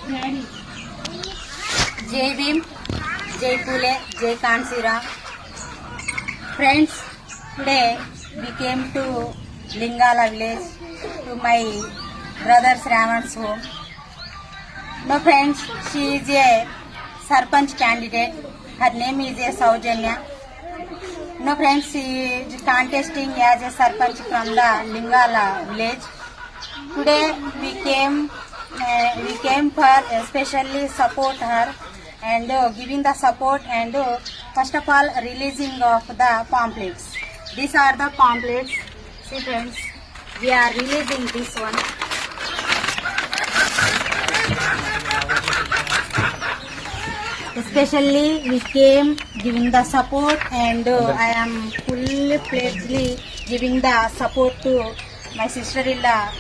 Jai Bhim, Jai Pule, Jai Kansira. Friends, today we came to Lingala village to my brother Shravan's home. No friends, she is a Sarpanch candidate. Her name is a Saujanya. No friends, she is contesting as a Sarpanch from the Lingala village. Today we came for especially support her and giving the support and first of all releasing of the pamphlets. These are the pamphlets. See friends, we are releasing this one. Especially we came giving the support and I am fully pledgedly giving the support to my sister-in-law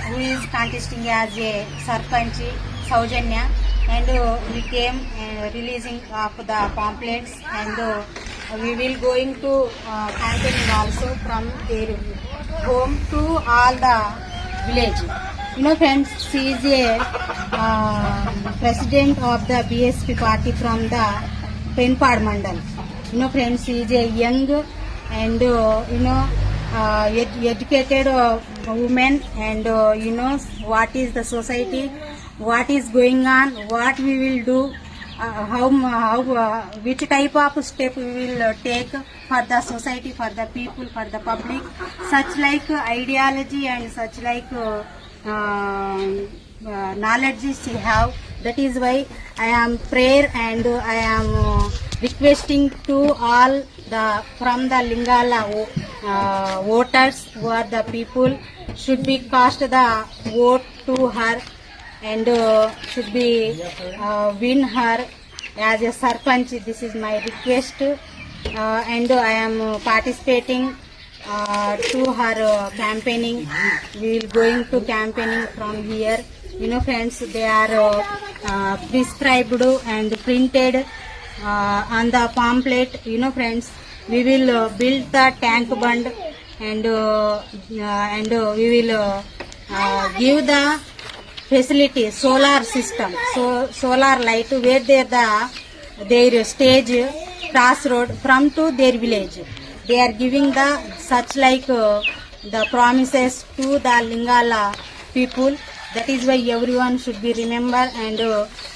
who is contesting as a Sarpanch, Saujanya, and we came releasing of the pamphlets and we will going to campaigning also from their home to all the village. You know friends, she is a president of the BSP party from the Penpad Mandal. You know friends, she is a young and educated woman and you know what is the society, what is going on, what we will do, which type of step we will take for the society, for the people, for the public, such like ideology and such like knowledge she have. That is why I am prayer and I am requesting to all the from the Lingala voters who are the people should be cast the vote to her and should be win her as a Sarpanch. This is my request and I am participating to her campaigning. We will going to campaigning from here. You know friends, they are prescribed and printed on the pamphlet. You know friends, we will build the tank bund and we will give the facility solar system, so solar light where their stage crossroad from to their village. They are giving the such like the promises to the Lingala people. That is why everyone should be remember and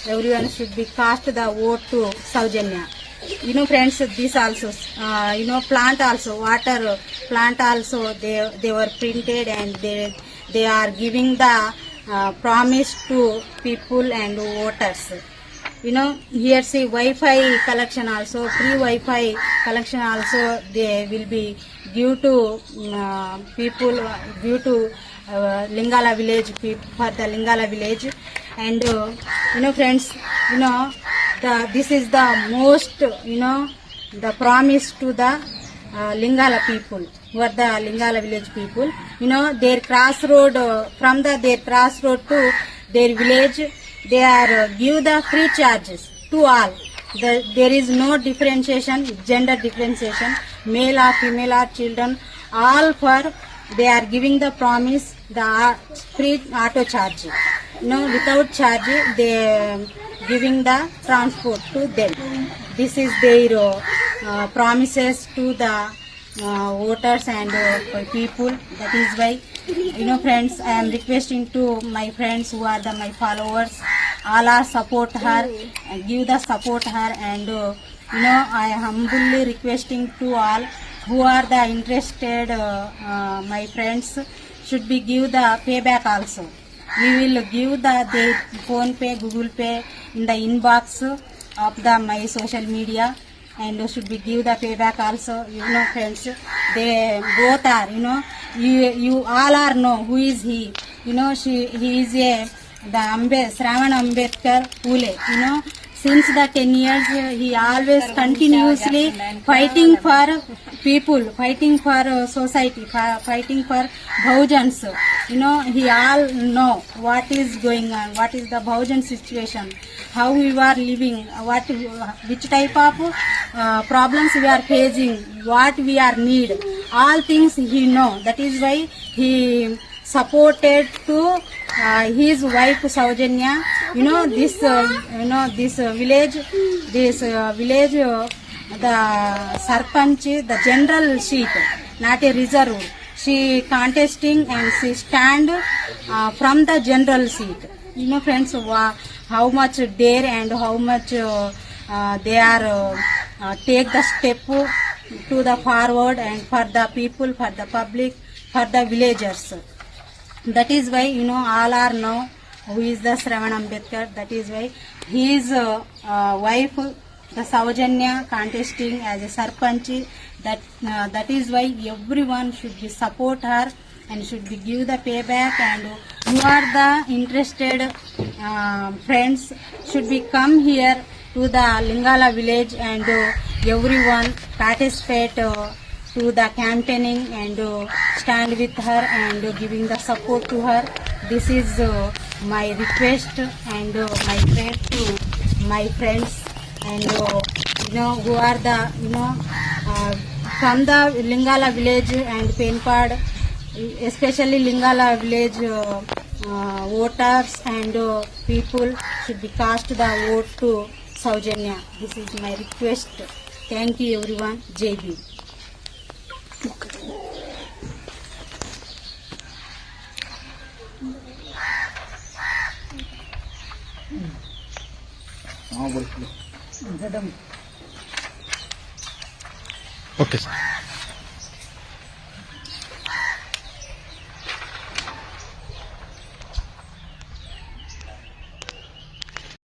everyone should be cast the vote to Saujanya. You know friends, this also you know plant also, water plant also, they were printed and they are giving the promise to people and voters. You know here see Wi-Fi collection also, free Wi-Fi collection also they will be give to people, give to Lingala village, for the Lingala village. And you know friends, you know this is the most, you know, the promise to the Lingala people who are the Lingala village people. You know their crossroad from their crossroad to their village, they are give the free charges to all. There is no differentiation, gender differentiation, male or female or children, all for they are giving the promise the free auto charge. You know without charge they giving the transport to them. This is their promises to the voters and people. That is why, you know friends, I am requesting to my friends who are my followers, all are support her, give the support her, and you know I humbly requesting to all who are the interested my friends should be give the payback also. We will give their phone pay, Google Pay in the inbox of my social media, and should be give the payback also. You know friends, they both are, you know, you all are know who is he. You know he is Shravan Ambedkar Pule. You know since the 10 years he always continuously fighting for people, fighting for society, fighting for Bahujans. You know he all know what is going on, what is the Bahujan situation, how we are living, which type of problems we are facing, what we are need, all things he know. That is why he supported to his wife Saujanya. This village, the sarpanch, the general seat, not a reserve. She contesting and she stand from the general seat. Friends, how much dare and how much they are take the step to the forward and for the people, for the public, for the villagers. That is why all are know who is the Shravan Ambedkar. That is why his wife, the Saujanya, contesting as a sarpanch. That is why everyone should be support her and should be give the payback. And you are the interested friends should be come here to the Lingala village and everyone participate to the campaigning and stand with her and giving the support to her. This is my request and my prayer to my friends and who are the from the Lingala village and Penpad, especially Lingala village voters and people should be cast the vote to Saujanya. This is my request. Thank you everyone. Jai Bhim. Okay, sir.